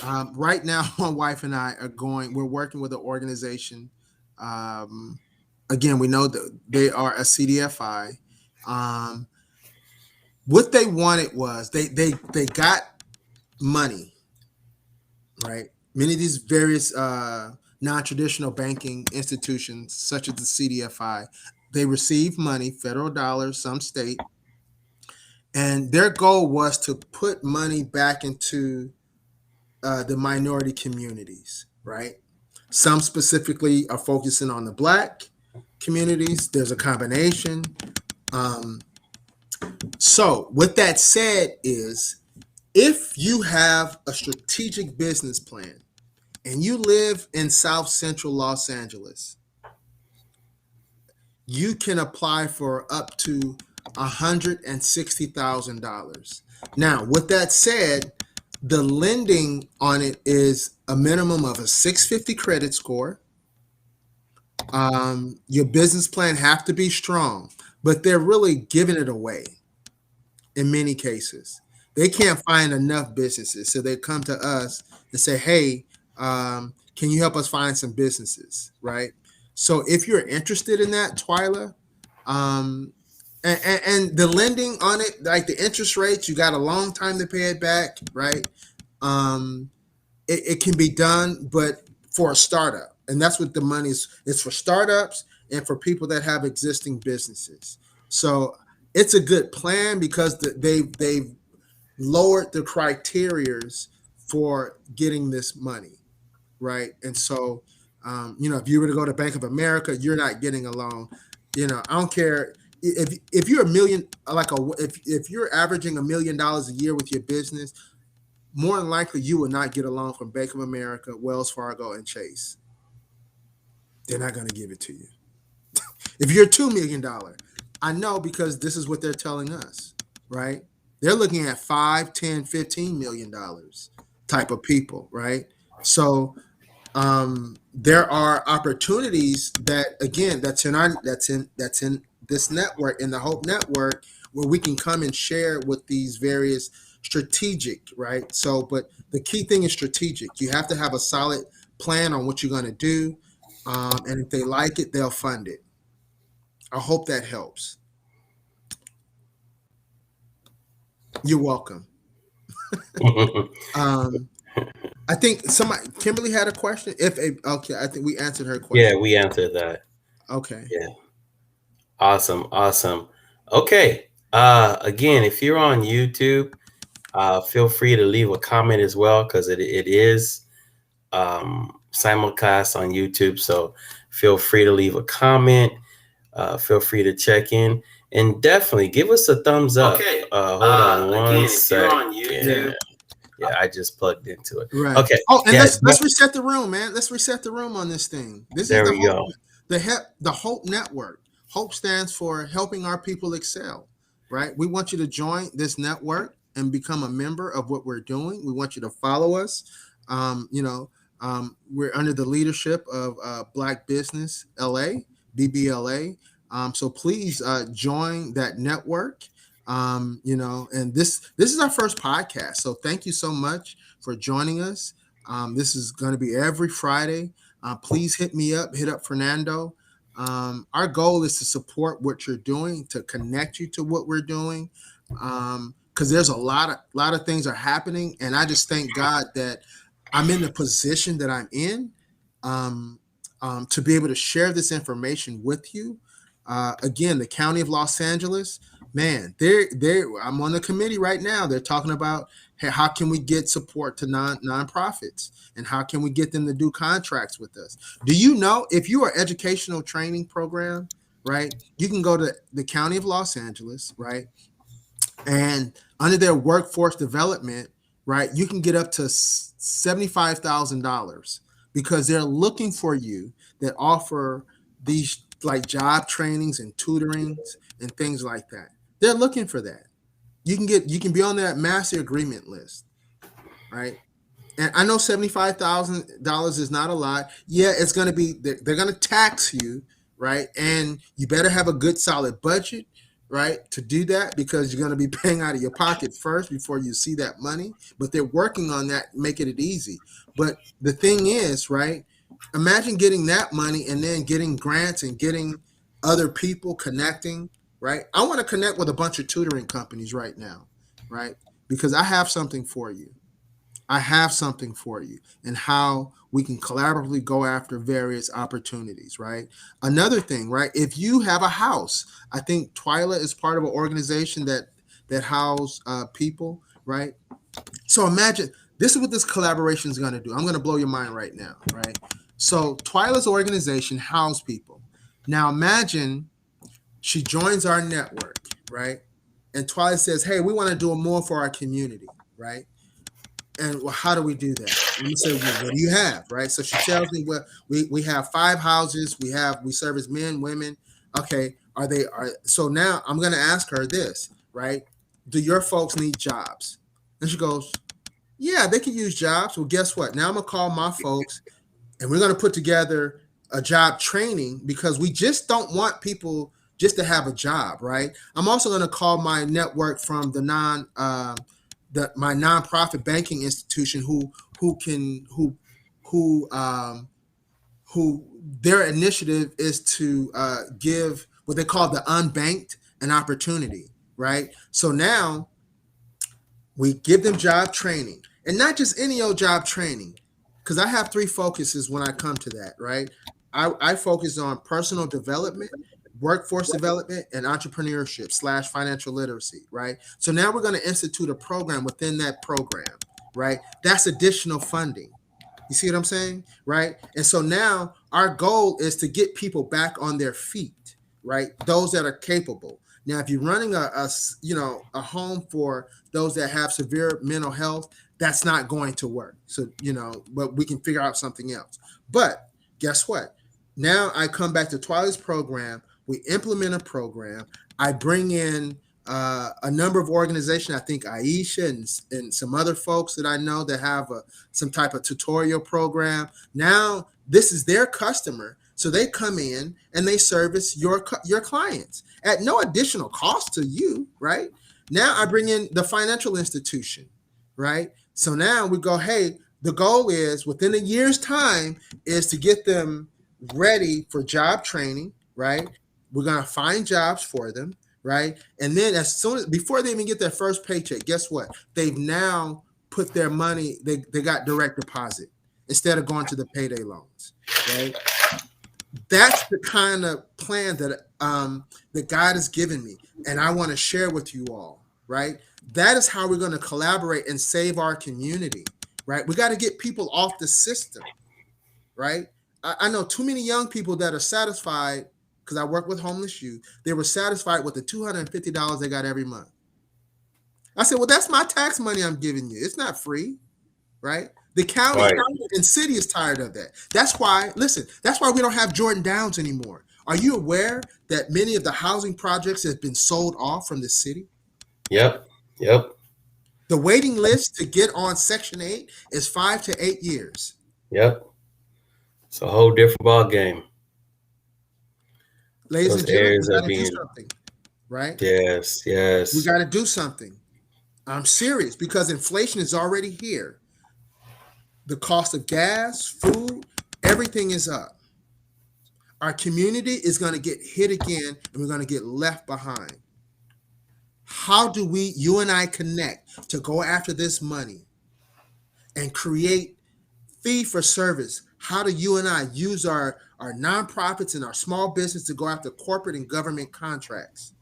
Right now, my wife and I are we're working with an organization. Um, again, we know that they are a CDFI. Um, what they wanted was they got money, right? Many of these various non-traditional banking institutions, such as the CDFI, they receive money, federal dollars, some state, and their goal was to put money back into the minority communities, right? Some specifically are focusing on the Black communities. There's a combination. Um, so, with that said, is if you have a strategic business plan and you live in South Central Los Angeles, you can apply for up to $160,000. Now, with that said, the lending on it is a minimum of a 650 credit score. Your business plan have to be strong, but they're really giving it away in many cases. They can't find enough businesses, so they come to us and say, "Hey, can you help us find some businesses?" Right. So if you're interested in that, Twyla, um, and the lending on it, like the interest rates, you got a long time to pay it back, right? Um, it can be done, but for a startup, and that's what the money is. It's for startups and for people that have existing businesses. So it's a good plan because they've lowered the criterias for getting this money, right? And so, if you were to go to Bank of America, you're not getting a loan. I don't care if you're a million, if you're averaging $1 million a year with your business, more than likely you will not get a loan from Bank of America, Wells Fargo, and Chase. They're not going to give it to you. If you're $2 million, I know because this is what they're telling us, right? They're looking at 5, 10, $15 million type of people, right? So there are opportunities that, again, that's in this network, in the Hope Network, where we can come and share with these various strategic, right? So, but the key thing is strategic. You have to have a solid plan on what you're going to do, and if they like it, they'll fund it. I hope that helps. You're welcome. I think Kimberly had a question. Okay, I think we answered her question. Yeah, we answered that. Okay. Yeah. Awesome. Okay. Again, if you're on YouTube, feel free to leave a comment as well, because it is simulcast on YouTube. So feel free to leave a comment. Feel free to check in, and definitely give us a thumbs up. Okay. Hold on one second. Yeah, I just plugged into it. Right. Okay. Oh, and let's reset the room, man. Let's reset the room on this thing. There we go. The Hope Network. Hope stands for helping our people excel, right? We want you to join this network and become a member of what we're doing. We want you to follow us. We're under the leadership of Black Business LA, BBLA. So please join that network. And this is our first podcast. So thank you so much for joining us. This is going to be every Friday. Please hit me up, hit up Fernando. Our goal is to support what you're doing, to connect you to what we're doing. Because there's a lot of things are happening. And I just thank God that I'm in the position that I'm in to be able to share this information with you. Again, the County of Los Angeles, man, I'm on the committee right now. They're talking about, hey, how can we get support to nonprofits, and how can we get them to do contracts with us? Do you know, if you are educational training program, right, you can go to the County of Los Angeles, right, and under their workforce development, right, you can get up to $75,000 because they're looking for you that offer these like job trainings and tutorings and things like that. They're looking for that. You can be on that master agreement list, right? And I know $75,000 is not a lot. Yeah, it's going to be they're going to tax you, right? And you better have a good solid budget, right, to do that, because you're going to be paying out of your pocket first before you see that money. But they're working on that, making it easy. But the thing is, right, imagine getting that money and then getting grants and getting other people connecting, right? I want to connect with a bunch of tutoring companies right now, right? Because I have something for you. I have something for you, and how we can collaboratively go after various opportunities, right? Another thing, right? If you have a house, I think Twyla is part of an organization that house people, right? So imagine this is what this collaboration is going to do. I'm going to blow your mind right now, right? So Twyla's organization house people. Now imagine she joins our network, right? And Twyla says, "Hey, we want to do more for our community," right? And well, how do we do that? And we say, well, what do you have, right? So she tells me, well, we have 5 houses. We service men, women. Okay, so now I'm going to ask her this, right? Do your folks need jobs? And she goes, yeah, they can use jobs. Well, guess what? Now I'm gonna call my folks, and we're gonna put together a job training, because we just don't want people just to have a job, right? I'm also gonna call my network from my nonprofit banking institution who their initiative is to give what they call the unbanked an opportunity, right? So now we give them job training, and not just any old job training, because I have 3 focuses when I come to that, right? I focus on personal development, workforce development, and entrepreneurship / financial literacy, right? So now we're going to institute a program within that program, right? That's additional funding. You see what I'm saying, right? And so now our goal is to get people back on their feet, right? Those that are capable. Now, if you're running a home for those that have severe mental health, that's not going to work. So, but we can figure out something else. But guess what? Now I come back to Twyla's program. We implement a program. I bring in a number of organizations. I think Aisha and some other folks that I know that have some type of tutorial program. Now this is their customer. So they come in and they service your clients at no additional cost to you, right? Now I bring in the financial institution, right? So now we go, hey, the goal is within a year's time is to get them ready for job training, right? We're going to find jobs for them, right? And then before they even get their first paycheck, guess what? They've now put their money, they got direct deposit instead of going to the payday loans, right? That's the kind of plan that God has given me, and I want to share with you all, right? That is how we're going to collaborate and save our community, right? We got to get people off the system, right? I know too many young people that are satisfied, because I work with homeless youth. They were satisfied with the $250 they got every month. I said, well, that's my tax money I'm giving you. It's not free, right? The county and city is tired of that. That's why we don't have Jordan Downs anymore. Are you aware that many of the housing projects have been sold off from the city? Yep. The waiting list to get on Section 8 is 5 to 8 years. Yep. It's a whole different ball game. Ladies and gentlemen, we got to do something, right? Yes. We got to do something. I'm serious, because inflation is already here. The cost of gas, food, everything is up. Our community is going to get hit again, and we're going to get left behind. How do you and I connect to go after this money and create fee for service? How do you and I use our nonprofits and our small business to go after corporate and government contracts?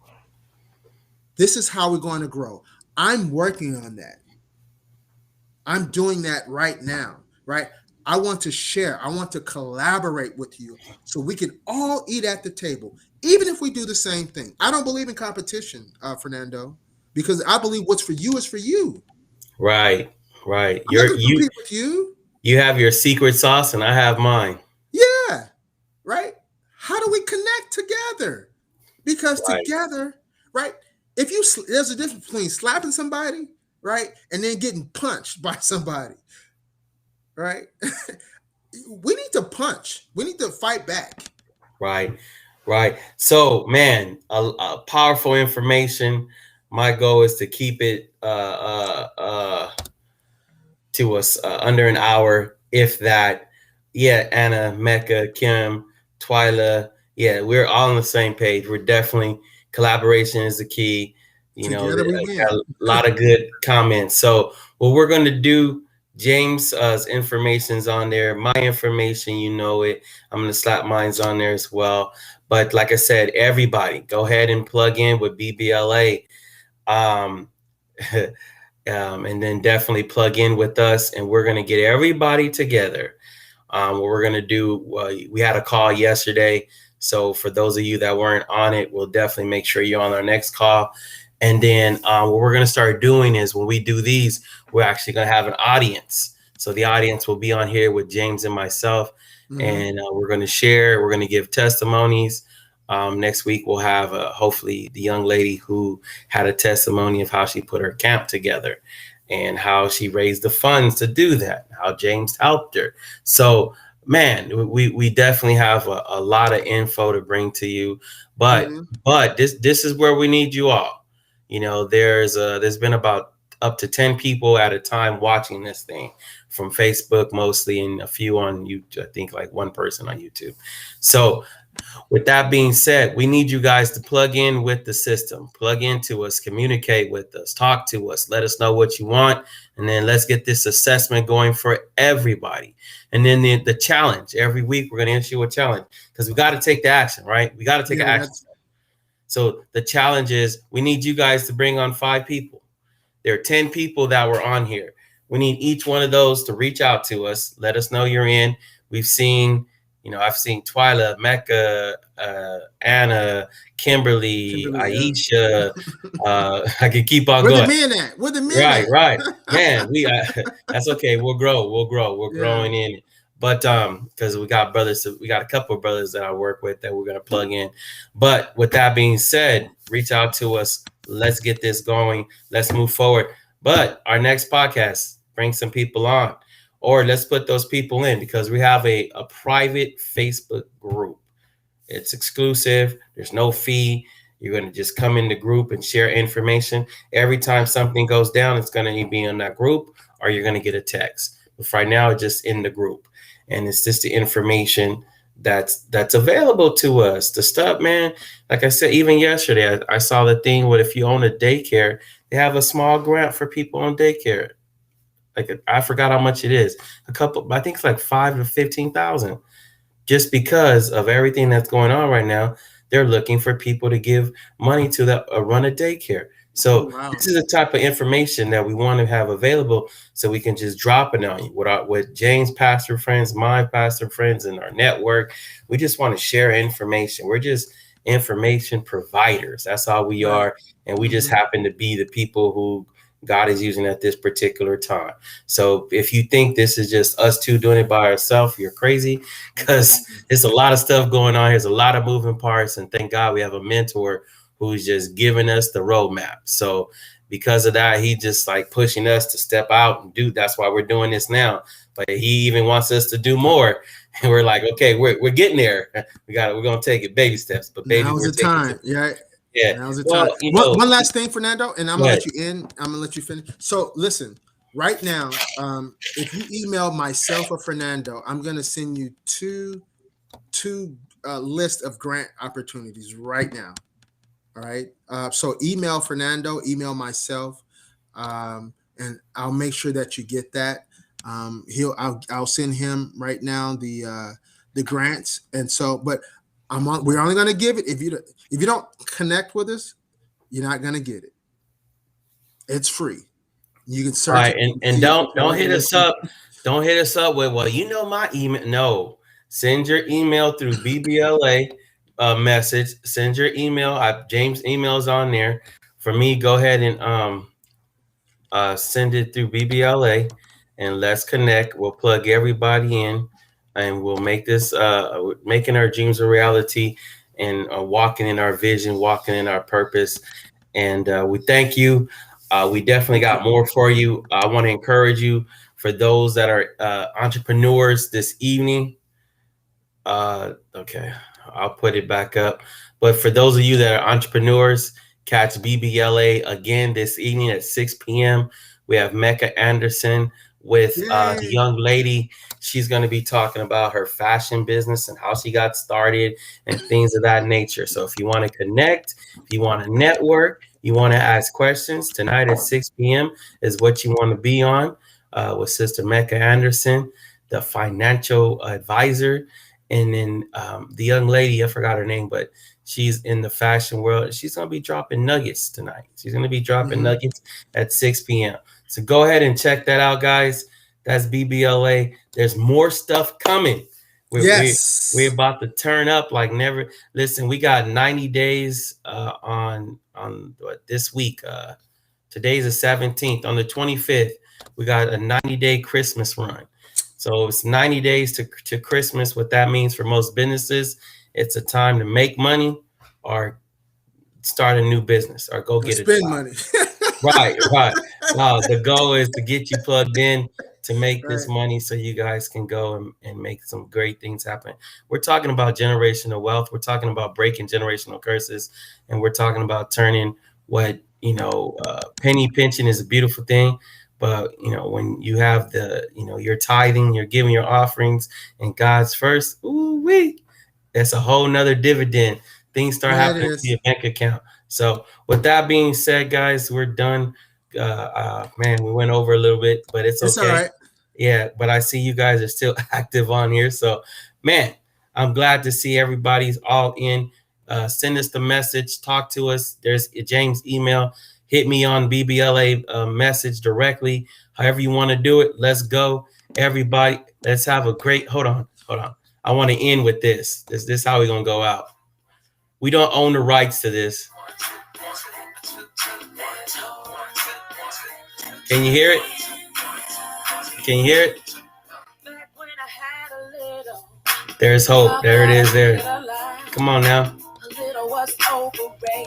This is how we're going to grow. I'm working on that. I'm doing that right now, right? I want to share. I want to collaborate with you so we can all eat at the table, even if we do the same thing. I don't believe in competition, Fernando, because I believe what's for you is for you. Right. I'm not gonna compete with you. You have your secret sauce, and I have mine. Yeah, right. How do we connect together? Because Right, together, right? If you there's a difference between slapping somebody, right, and then getting punched by somebody, right? We need to punch. We need to fight back. right, right. So, man, a powerful information. My goal is to keep it to us under an hour, if that. Yeah, Anna, Mecca, Kim, Twyla. Yeah, we're all on the same page. We're definitely collaboration is the key. You know, Together we got win. a lot of good comments. So what we're going to do, James' information's on there. My information, you know it. I'm going to slap mine's on there as well. But like I said, everybody, go ahead and plug in with BBLA. Um, and then definitely plug in with us, and we're going to get everybody together. What we're going to do, we had a call yesterday, so for those of you that weren't on it, we'll definitely make sure you're on our next call. And then what we're going to start doing is when we do these, we're actually going to have an audience. So the audience will be on here with James and myself, and we're going to share, we're going to give testimonies. Next week, we'll have hopefully the young lady who had a testimony of how she put her camp together and how she raised the funds to do that, how James helped her. So, man, we definitely have a lot of info to bring to you. But this is where we need you all. You know, there's been about up to 10 people at a time watching this thing from Facebook mostly, and a few on YouTube. I think like one person on YouTube. So with that being said, we need you guys to plug in with the system, plug into us, communicate with us, talk to us, let us know what you want, and then let's get this assessment going for everybody. And then the challenge, every week we're going to issue a challenge because we got to take the action, right? We got to take action. So the challenge is we need you guys to bring on 5 people. There are 10 people that were on here. We need each one of those to reach out to us, let us know you're in. We've seen, you know, I've seen Twyla, Mecca, Anna, Kimberly, Aisha. I could keep on going. Where the men at? Where the men at? Right. Man, that's okay. We'll grow. We're growing in it. But because we got brothers, we got a couple of brothers that I work with that we're gonna plug in. But with that being said, reach out to us. Let's get this going. Let's move forward. But our next podcast, bring some people on. Or let's put those people in because we have a private Facebook group. It's exclusive. There's no fee. You're going to just come in the group and share information. Every time something goes down, it's going to be in that group or you're going to get a text. But right now, it's just in the group. And it's just the information that's available to us. The stuff, man, like I said, even yesterday, I saw the thing with if you own a daycare, they have a small grant for people on daycare. Like I forgot how much it is. I think it's like 5 to 15,000. Just because of everything that's going on right now, they're looking for people to give money to run a daycare. So This is the type of information that we want to have available, so we can just drop it on you with James' pastor friends, my pastor friends, and our network. We just want to share information. We're just information providers. That's all we are, and we just happen to be the people who God is using at this particular time. So if you think this is just us two doing it by ourselves, you're crazy, because there's a lot of stuff going on. There's a lot of moving parts, and thank God we have a mentor who's just giving us the roadmap. So because of that, he just like pushing us to step out and do. That's why we're doing this now. But he even wants us to do more, and we're like, okay, we're getting there. We're gonna take it baby steps. But baby, now's the time. Yeah. Yeah. Now's the time. One last thing, Fernando, and I'm gonna let you in. I'm gonna let you finish. So listen, right now, if you email myself or Fernando, I'm gonna send you two list of grant opportunities right now. All right. So email Fernando, email myself, and I'll make sure that you get that. I'll send him right now the grants, and so but. We're only going to give it if you don't connect with us, you're not going to get it. It's free. You can search. Right, and don't hit us up. Don't hit us up with my email. No, send your email through BBLA message. Send your email. James' email's on there. For me, go ahead and send it through BBLA, and let's connect. We'll plug everybody in, and we'll make this making our dreams a reality, and walking in our vision, walking in our purpose. And we thank you. We definitely got more for you. I want to encourage you, for those that are entrepreneurs this evening. Okay, I'll put it back up. But for those of you that are entrepreneurs, catch BBLA again this evening at 6 p.m. We have Mecca Anderson with the young lady. She's going to be talking about her fashion business and how she got started and things of that nature. So if you want to connect, if you want to network, you want to ask questions, tonight at 6 p.m. is what you want to be on with Sister Mecca Anderson, the financial advisor. And then the young lady, I forgot her name, but she's in the fashion world. She's going to be dropping nuggets tonight. She's going to be dropping nuggets at 6 p.m. So go ahead and check that out, guys. That's BBLA. There's more stuff coming. We're about to turn up like never. Listen, we got 90 days on this week. Today's the 17th. On the 25th, we got a 90-day Christmas run. So it's 90 days to Christmas. What that means for most businesses, it's a time to make money or start a new business or go get spend money. Right. The goal is to get you plugged in to make this money so you guys can go and make some great things happen. We're talking about generational wealth. We're talking about breaking generational curses. And we're talking about turning what, penny pinching is a beautiful thing. But, when you have you're tithing, you're giving your offerings and God's first, that's a whole nother dividend. Things start happening to your bank account. So with that being said, guys, we're done. Man, we went over a little bit, but it's okay. It's all right. Yeah, but I see you guys are still active on here. So, man, I'm glad to see everybody's all in. Send us the message. Talk to us. There's James' email. Hit me on BBLA message directly. However you want to do it. Let's go. Everybody, let's have a great, hold on. I want to end with this. This is how we're going to go out. We don't own the rights to this. Can you hear it? Can you hear it? There's hope. There it is there. Come on now.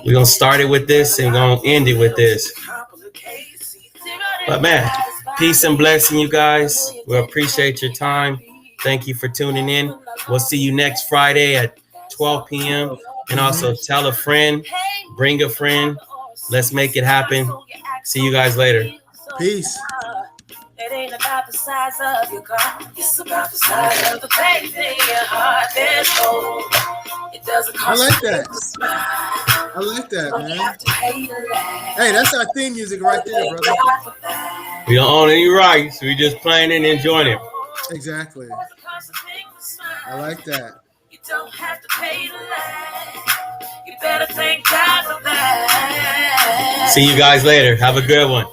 We're going to start it with this and we're going to end it with this. But man, peace and blessing, you guys. We appreciate your time. Thank you for tuning in. We'll see you next Friday at 12 p.m. And also tell a friend, bring a friend. Let's make it happen. See you guys later. Peace. It ain't about the size of your car. It's about the size of the faith in your heart. There's hope. It doesn't cost. I like that, man. Hey, that's our theme music right there, brother. We don't own any rights. We just playing and enjoying it. Exactly. I like that. You don't have to pay the light. You better thank God for that. See you guys later. Have a good one.